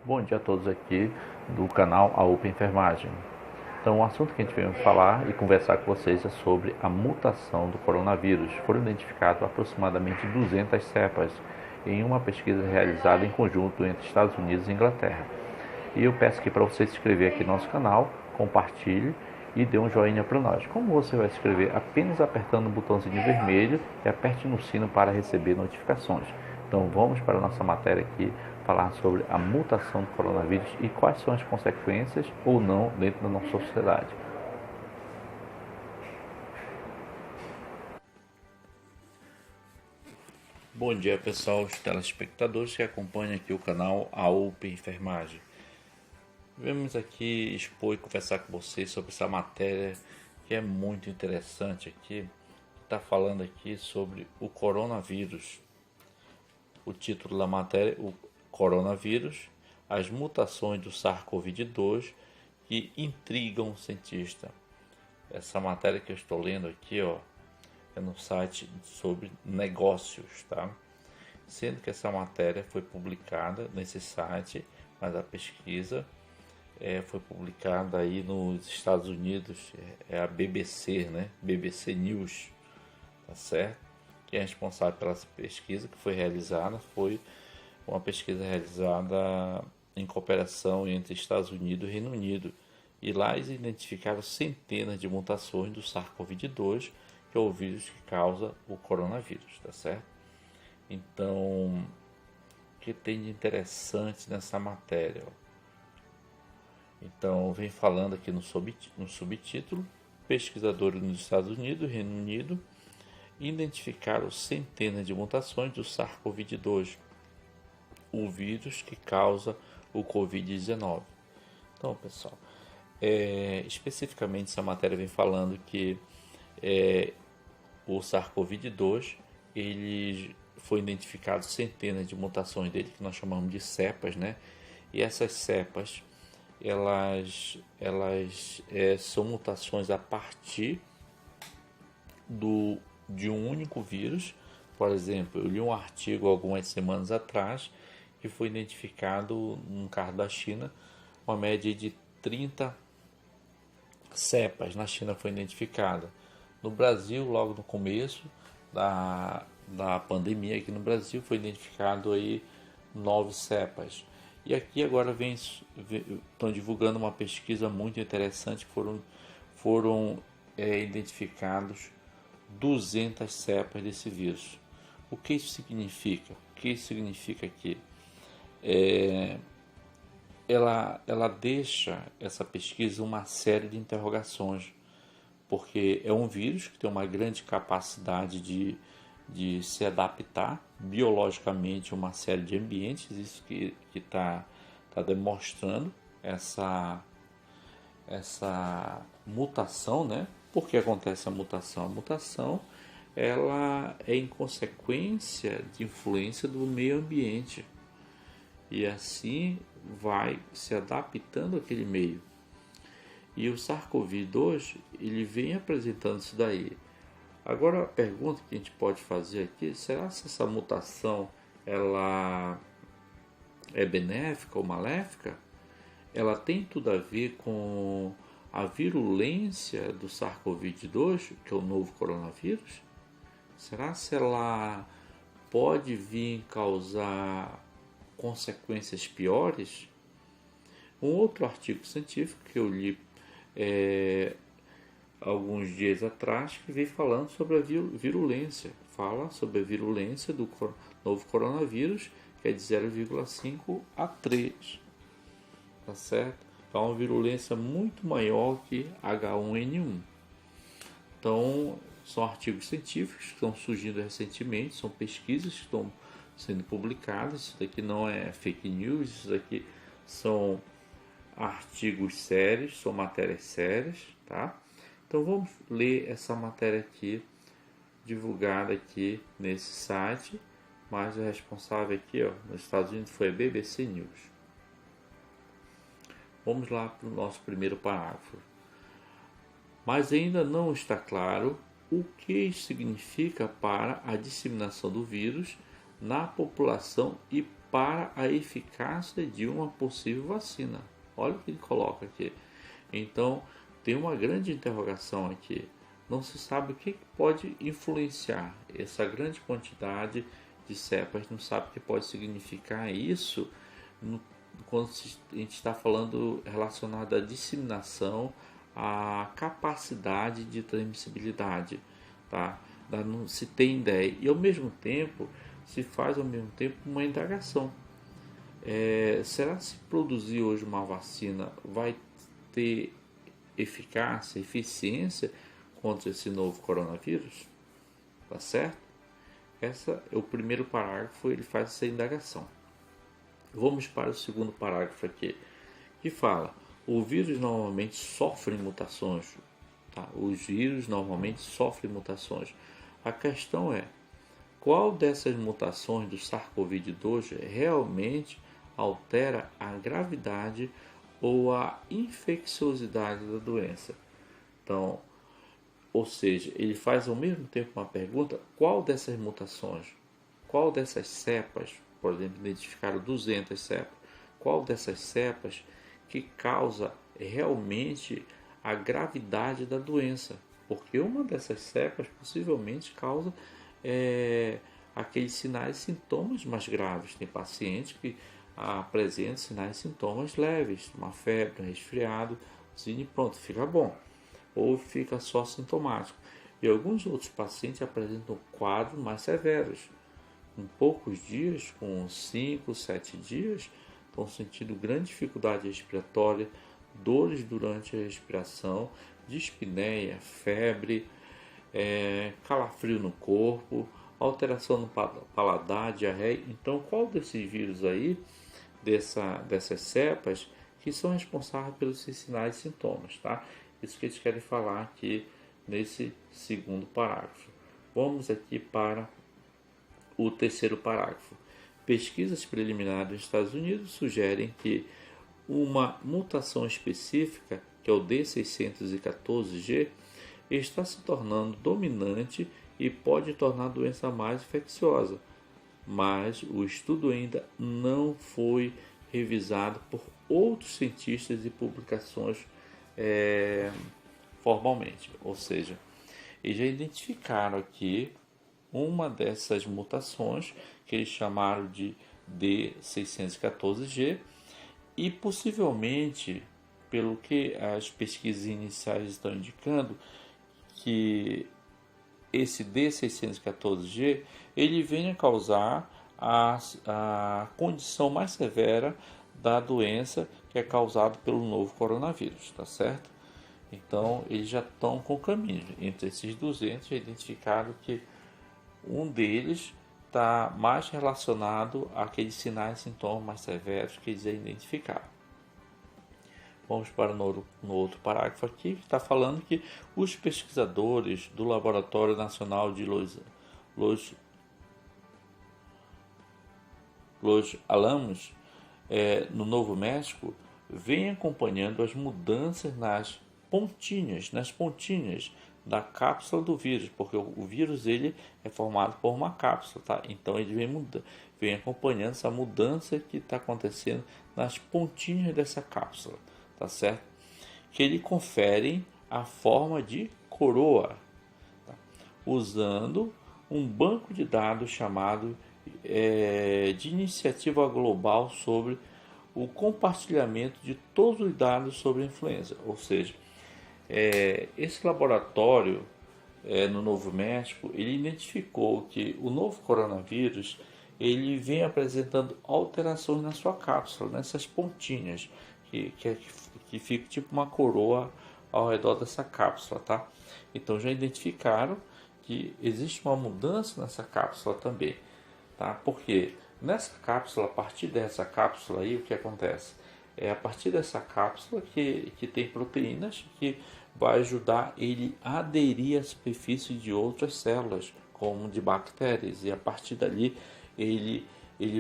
Bom dia a todos aqui do canal A UPA Enfermagem. Então, o assunto que a gente veio falar e conversar com vocês é sobre a mutação do coronavírus. Foram identificadas aproximadamente 200 cepas em uma pesquisa realizada em conjunto entre Estados Unidos e Inglaterra. E eu peço aqui para você se inscrever aqui no nosso canal, compartilhe e dê um joinha para nós. Como você vai se inscrever? Apenas apertando o botãozinho vermelho e aperte no sino para receber notificações. Então vamos para a nossa matéria aqui, falar sobre a mutação do coronavírus e quais são as consequências ou não dentro da nossa sociedade. Bom dia pessoal, os telespectadores que acompanham aqui o canal A UPA Enfermagem. Vamos aqui expor e conversar com vocês sobre essa matéria que é muito interessante aqui. Está falando aqui sobre o coronavírus. O título da matéria, o coronavírus, as mutações do SARS-CoV-2 que intrigam o cientista. Essa matéria que eu estou lendo aqui, é no site sobre negócios, tá? Sendo que essa matéria foi publicada nesse site, mas a pesquisa foi publicada aí nos Estados Unidos, é a BBC, né? BBC News, tá certo? Quem é responsável pela pesquisa que foi realizada foi uma pesquisa realizada em cooperação entre Estados Unidos e Reino Unido. E lá eles identificaram centenas de mutações do SARS-CoV-2, que é o vírus que causa o coronavírus, tá certo? Então, o que tem de interessante nessa matéria? Então, vem falando aqui no subtítulo, pesquisadores nos Estados Unidos e Reino Unido identificaram centenas de mutações do SARS-CoV-2, o vírus que causa o Covid-19. Então, pessoal, especificamente essa matéria vem falando que o SARS-CoV-2 ele foi identificado centenas de mutações dele, que nós chamamos de cepas, né? E essas cepas elas são mutações a partir de um único vírus. Por exemplo, eu li um artigo algumas semanas atrás que foi identificado num caso da China, uma média de 30 cepas na China foi identificada. No Brasil, logo no começo da pandemia aqui no Brasil, foi identificado aí 9 cepas. E aqui agora estão divulgando uma pesquisa muito interessante, foram identificados 200 cepas desse vírus. O que isso significa? O que isso significa aqui? Ela deixa essa pesquisa uma série de interrogações, porque é um vírus que tem uma grande capacidade de se adaptar biologicamente a uma série de ambientes, isso que está demonstrando essa mutação, né? Por que acontece a mutação? A mutação ela é em consequência de influência do meio ambiente e assim vai se adaptando àquele meio. E o SARS-CoV-2 ele vem apresentando isso daí. Agora a pergunta que a gente pode fazer aqui, será que essa mutação ela é benéfica ou maléfica? Ela tem tudo a ver com a virulência do SARS-CoV-2, que é o novo coronavírus? Será que ela pode vir causar consequências piores? Um outro artigo científico que eu li alguns dias atrás, que vem falando sobre a virulência. Fala sobre a virulência do novo coronavírus, que é de 0,5 a 3. Tá certo? É uma virulência muito maior que H1N1. Então, são artigos científicos que estão surgindo recentemente, são pesquisas que estão sendo publicadas. Isso daqui não é fake news, isso daqui são artigos sérios, são matérias sérias, tá? Então vamos ler essa matéria aqui, divulgada aqui nesse site, mas o responsável aqui, nos Estados Unidos foi a BBC News. Vamos lá para o nosso primeiro parágrafo. Mas ainda não está claro o que isso significa para a disseminação do vírus na população e para a eficácia de uma possível vacina. Olha o que ele coloca aqui. Então, tem uma grande interrogação aqui. Não se sabe o que pode influenciar essa grande quantidade de cepas, não sabe o que pode significar isso quando a gente está falando relacionado à disseminação, à capacidade de transmissibilidade, tá? Não se tem ideia. E ao mesmo tempo, se faz uma indagação. Será que se produzir hoje uma vacina vai ter eficácia, eficiência contra esse novo coronavírus? Tá certo? Esse é o primeiro parágrafo, ele faz essa indagação. Vamos para o segundo parágrafo aqui, que fala: o vírus normalmente sofre mutações. Tá? Os vírus normalmente sofrem mutações. A questão é, qual dessas mutações do SARS-CoV-2 realmente altera a gravidade ou a infecciosidade da doença? Então, ou seja, ele faz ao mesmo tempo uma pergunta: qual dessas mutações, qual dessas cepas, por exemplo, identificaram 200 cepas, qual dessas cepas que causa realmente a gravidade da doença? Porque uma dessas cepas possivelmente causa aqueles sinais e sintomas mais graves. Tem pacientes que apresentam sinais e sintomas leves, uma febre, um resfriado, e pronto, fica bom. Ou fica só sintomático. E alguns outros pacientes apresentam quadros mais severos. Em poucos dias, com 5, 7 dias, estão sentindo grande dificuldade respiratória, dores durante a respiração, dispneia, febre, calafrio no corpo, alteração no paladar, diarreia. Então, qual desses vírus aí, dessas cepas, que são responsáveis pelos sinais e sintomas, tá? Isso que eles querem falar aqui nesse segundo parágrafo. Vamos aqui para o terceiro parágrafo. Pesquisas preliminares dos Estados Unidos sugerem que uma mutação específica, que é o D614G, está se tornando dominante e pode tornar a doença mais infecciosa, mas o estudo ainda não foi revisado por outros cientistas e publicações formalmente. Ou seja, eles já identificaram aqui uma dessas mutações que eles chamaram de D614G e possivelmente, pelo que as pesquisas iniciais estão indicando, que esse D614G ele vem a causar a condição mais severa da doença que é causada pelo novo coronavírus, tá certo? Então, eles já estão com o caminho. Entre esses 200, já identificaram que um deles está mais relacionado àqueles sinais e sintomas mais severos que eles já identificaram. Vamos para no outro parágrafo aqui, que está falando que os pesquisadores do Laboratório Nacional de Los Alamos, no Novo México, vêm acompanhando as mudanças nas pontinhas da cápsula do vírus, porque o vírus ele é formado por uma cápsula, tá? Então ele vem acompanhando essa mudança que está acontecendo nas pontinhas dessa cápsula, tá certo? Que ele confere a forma de coroa, tá? Usando um banco de dados chamado de Iniciativa Global sobre o compartilhamento de todos os dados sobre a influenza, ou seja, esse laboratório no Novo México, ele identificou que o novo coronavírus ele vem apresentando alterações na sua cápsula, nessas pontinhas, que fica tipo uma coroa ao redor dessa cápsula, tá? Então já identificaram que existe uma mudança nessa cápsula também, tá? Porque nessa cápsula, a partir dessa cápsula aí, o que acontece? É a partir dessa cápsula que tem proteínas que vai ajudar ele a aderir à superfície de outras células, como de bactérias, e a partir dali ele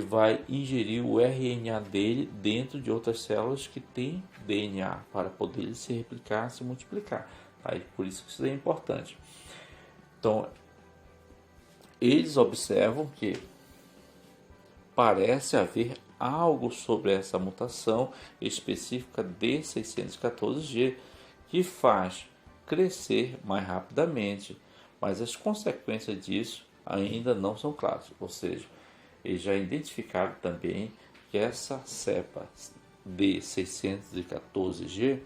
vai ingerir o RNA dele dentro de outras células que têm DNA para poder se replicar, se multiplicar. Tá? E por isso que isso é importante. Então, eles observam que parece haver algo sobre essa mutação específica D614G que faz crescer mais rapidamente, mas as consequências disso ainda não são claras. Ou seja, eles já identificaram também que essa cepa D614G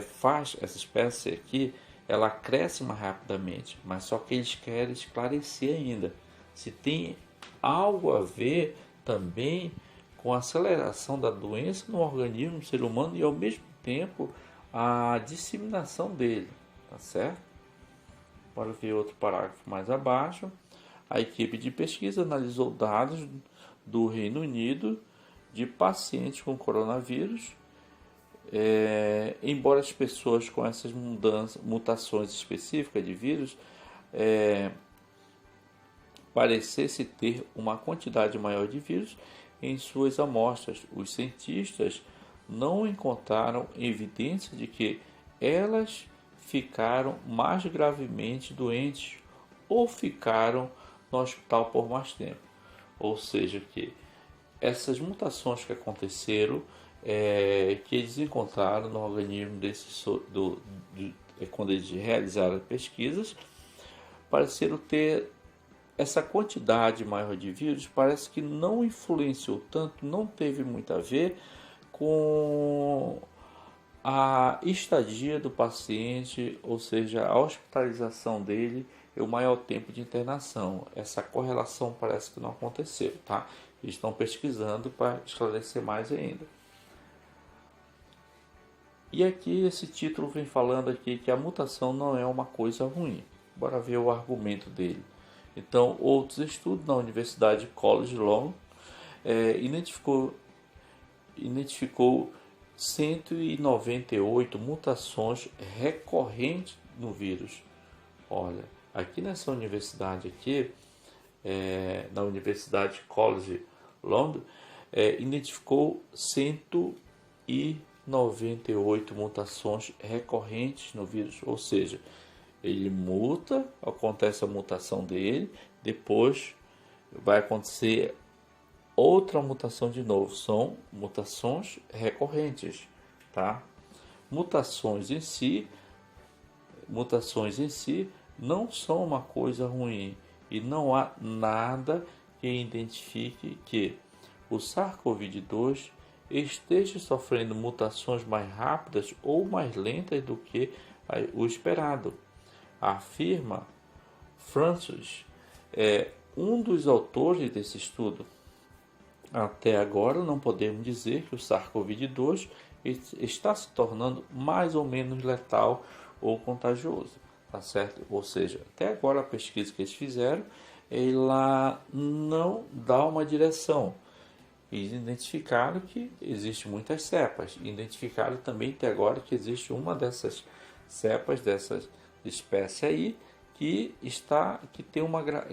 faz essa espécie aqui, ela cresce mais rapidamente, mas só que eles querem esclarecer ainda se tem algo a ver também com a aceleração da doença no organismo do ser humano e ao mesmo tempo a disseminação dele, tá certo? Bora ver outro parágrafo mais abaixo. A equipe de pesquisa analisou dados do Reino Unido de pacientes com coronavírus. Embora as pessoas com essas mutações específicas de vírus parecesse ter uma quantidade maior de vírus em suas amostras, os cientistas não encontraram evidência de que elas ficaram mais gravemente doentes ou ficaram no hospital por mais tempo. Ou seja, que essas mutações que aconteceram, que eles encontraram no organismo quando eles realizaram pesquisas, pareceram ter essa quantidade maior de vírus, parece que não influenciou tanto, não teve muito a ver com a estadia do paciente, ou seja, a hospitalização dele e o maior tempo de internação. Essa correlação parece que não aconteceu, tá? Eles estão pesquisando para esclarecer mais ainda. E aqui esse título vem falando aqui que a mutação não é uma coisa ruim. Bora ver o argumento dele. Então, outros estudos na Universidade College London identificou 198 mutações recorrentes no vírus. Olha, aqui nessa universidade aqui, na Universidade College London, identificou 198 mutações recorrentes no vírus, ou seja, ele muta, acontece a mutação dele, depois vai acontecer outra mutação de novo. São mutações recorrentes, tá? Mutações em si não são uma coisa ruim e não há nada que identifique que o SARS-CoV-2 esteja sofrendo mutações mais rápidas ou mais lentas do que o esperado, afirma Francis, um dos autores desse estudo. Até agora não podemos dizer que o SARS-CoV-2 está se tornando mais ou menos letal ou contagioso, tá certo? Ou seja, até agora a pesquisa que eles fizeram, ela não dá uma direção. Eles identificaram que existem muitas cepas, identificaram também até agora que existe uma dessas cepas, dessas espécies aí, que tem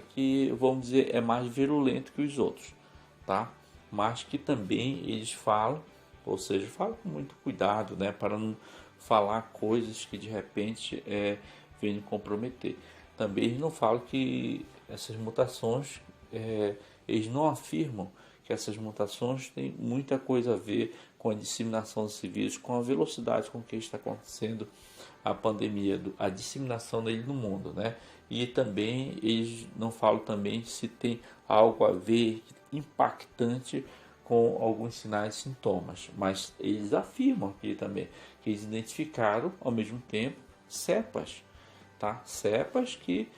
que, vamos dizer, é mais virulento que os outros, tá? Mas que também eles falam, ou seja, falam com muito cuidado, né, para não falar coisas que de repente venham comprometer. Também eles não falam que essas mutações, eles não afirmam que essas mutações têm muita coisa a ver com a disseminação desse vírus, com a velocidade com que está acontecendo a pandemia, a disseminação dele no mundo, né? E também eles não falam também se tem algo a ver impactante com alguns sinais e sintomas, mas eles afirmam aqui também que eles identificaram ao mesmo tempo cepas, tá? Cepas que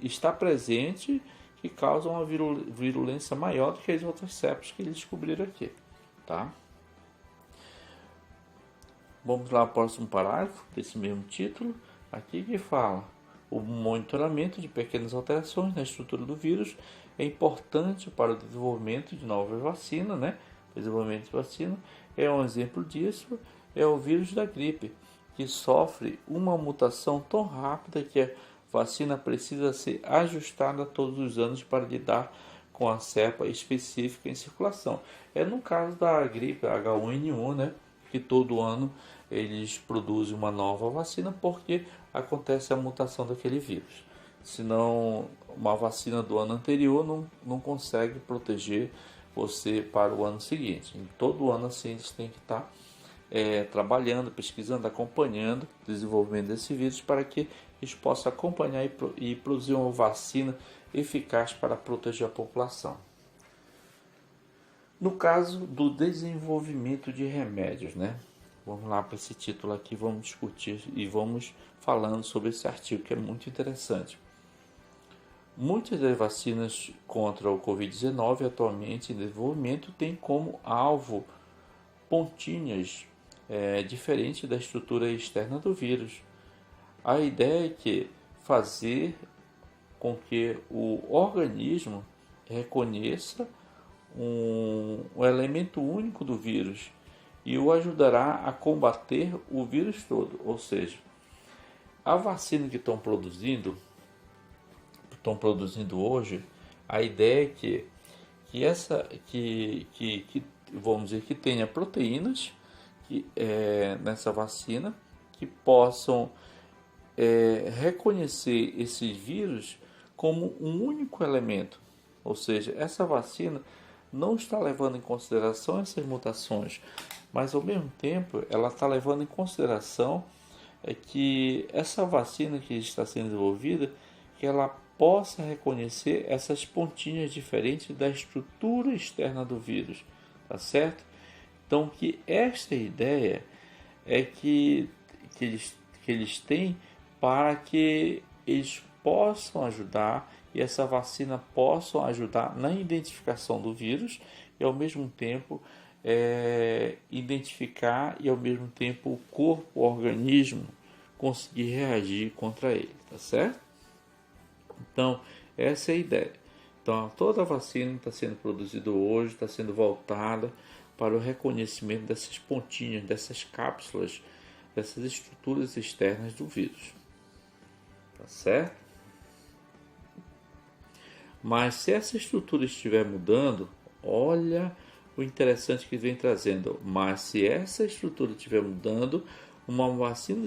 está presente, que causam uma virulência maior do que as outras cepas que eles descobriram aqui, tá? Vamos lá ao próximo parágrafo desse mesmo título, aqui que fala: o monitoramento de pequenas alterações na estrutura do vírus é importante para o desenvolvimento de novas vacinas, né? O desenvolvimento de vacina um exemplo disso é o vírus da gripe, que sofre uma mutação tão rápida que a vacina precisa ser ajustada todos os anos para lidar com a cepa específica em circulação. No caso da gripe H1N1, né, que todo ano eles produzem uma nova vacina porque acontece a mutação daquele vírus, senão uma vacina do ano anterior não consegue proteger você para o ano seguinte. Em todo ano assim eles têm que estar trabalhando, pesquisando, acompanhando o desenvolvimento desse vírus para que eles possam acompanhar e produzir uma vacina eficaz para proteger a população. No caso do desenvolvimento de remédios, né? Vamos lá para esse título aqui, vamos discutir e vamos falando sobre esse artigo que é muito interessante. Muitas das vacinas contra o Covid-19 atualmente em desenvolvimento têm como alvo pontinhas diferentes da estrutura externa do vírus. A ideia é que fazer com que o organismo reconheça um elemento único do vírus e o ajudará a combater o vírus todo. Ou seja, a vacina que estão produzindo hoje, a ideia é que vamos dizer que tenha proteínas nessa vacina que possam reconhecer esses vírus como um único elemento. Ou seja, essa vacina não está levando em consideração essas mutações, mas ao mesmo tempo ela está levando em consideração que essa vacina que está sendo desenvolvida, que ela possa reconhecer essas pontinhas diferentes da estrutura externa do vírus, tá certo? Então, que esta ideia é que eles têm para que eles possam ajudar e essa vacina possam ajudar na identificação do vírus e ao mesmo tempo identificar e ao mesmo tempo o corpo, o organismo conseguir reagir contra ele, tá certo? Então, essa é a ideia. Então, toda a vacina está sendo produzida hoje, está sendo voltada para o reconhecimento dessas pontinhas, dessas cápsulas, dessas estruturas externas do vírus. Tá certo? Mas se essa estrutura estiver mudando, olha o interessante que vem trazendo. Mas se essa estrutura estiver mudando, uma vacina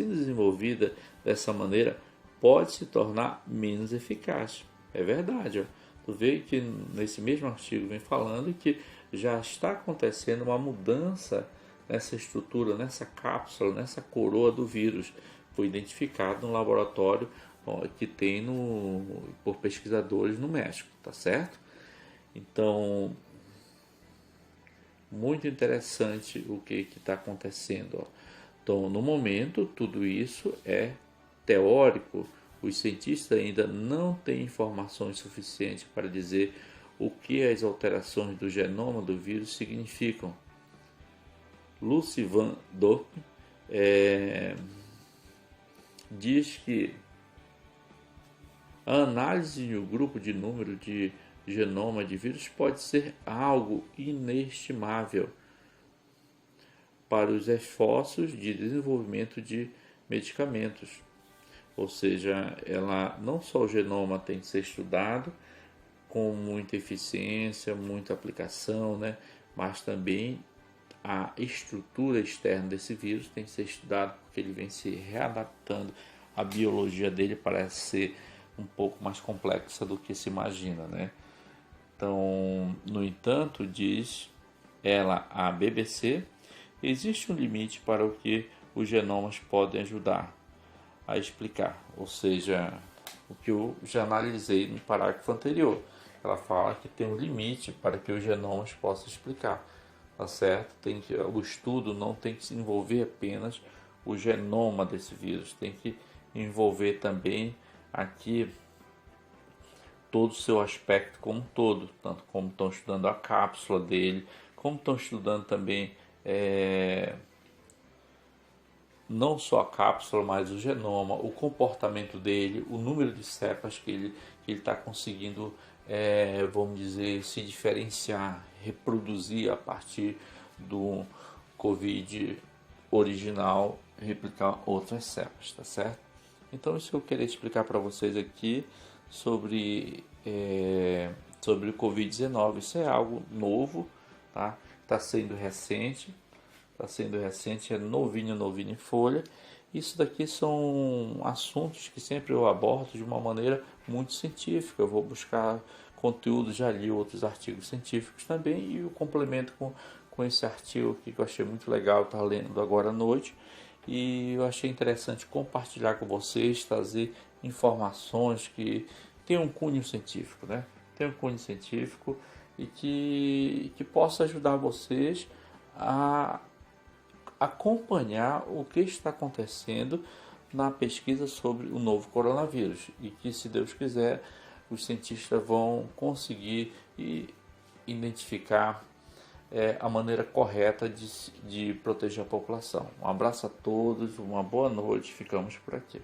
desenvolvida dessa maneira pode se tornar menos eficaz. É verdade. Ó. Tu vê que nesse mesmo artigo vem falando que já está acontecendo uma mudança nessa estrutura, nessa cápsula, nessa coroa do vírus. Foi identificado no laboratório que tem por pesquisadores no México, tá certo? Então, muito interessante o que está acontecendo. Ó. Então, no momento, tudo isso é teórico. Os cientistas ainda não têm informações suficientes para dizer o que as alterações do genoma do vírus significam. Lucy Van Dorp diz que a análise de um grupo de número de genoma de vírus pode ser algo inestimável para os esforços de desenvolvimento de medicamentos. Ou seja, não só o genoma tem que ser estudado com muita eficiência, muita aplicação, né? Mas também a estrutura externa desse vírus tem que ser estudada porque ele vem se readaptando. A biologia dele parece ser um pouco mais complexa do que se imagina, né? Então, no entanto, diz a BBC, existe um limite para o que os genomas podem ajudar a explicar, ou seja, o que eu já analisei no parágrafo anterior. Ela fala que tem um limite para que os genomas possam explicar, tá certo? O estudo não tem que se envolver apenas o genoma desse vírus, tem que envolver também aqui todo o seu aspecto como um todo, tanto como estão estudando a cápsula dele, como estão estudando também não só a cápsula, mas o genoma, o comportamento dele, o número de cepas que ele está conseguindo, vamos dizer, se diferenciar, reproduzir a partir do Covid original, replicar outras cepas, tá certo? Então isso que eu queria explicar para vocês aqui sobre o Covid-19. Isso é algo novo, tá? Está sendo recente, é novinho em folha Isso daqui são assuntos que sempre eu abordo de uma maneira muito científica. Eu vou buscar conteúdo, já li outros artigos científicos também e eu complemento com esse artigo aqui que eu achei muito legal, estar lendo agora à noite. E eu achei interessante compartilhar com vocês, trazer informações que têm um cunho científico, né? Tem um cunho científico e que possa ajudar vocês a acompanhar o que está acontecendo na pesquisa sobre o novo coronavírus e que, se Deus quiser, os cientistas vão conseguir identificar a maneira correta de proteger a população. Um abraço a todos, uma boa noite, ficamos por aqui.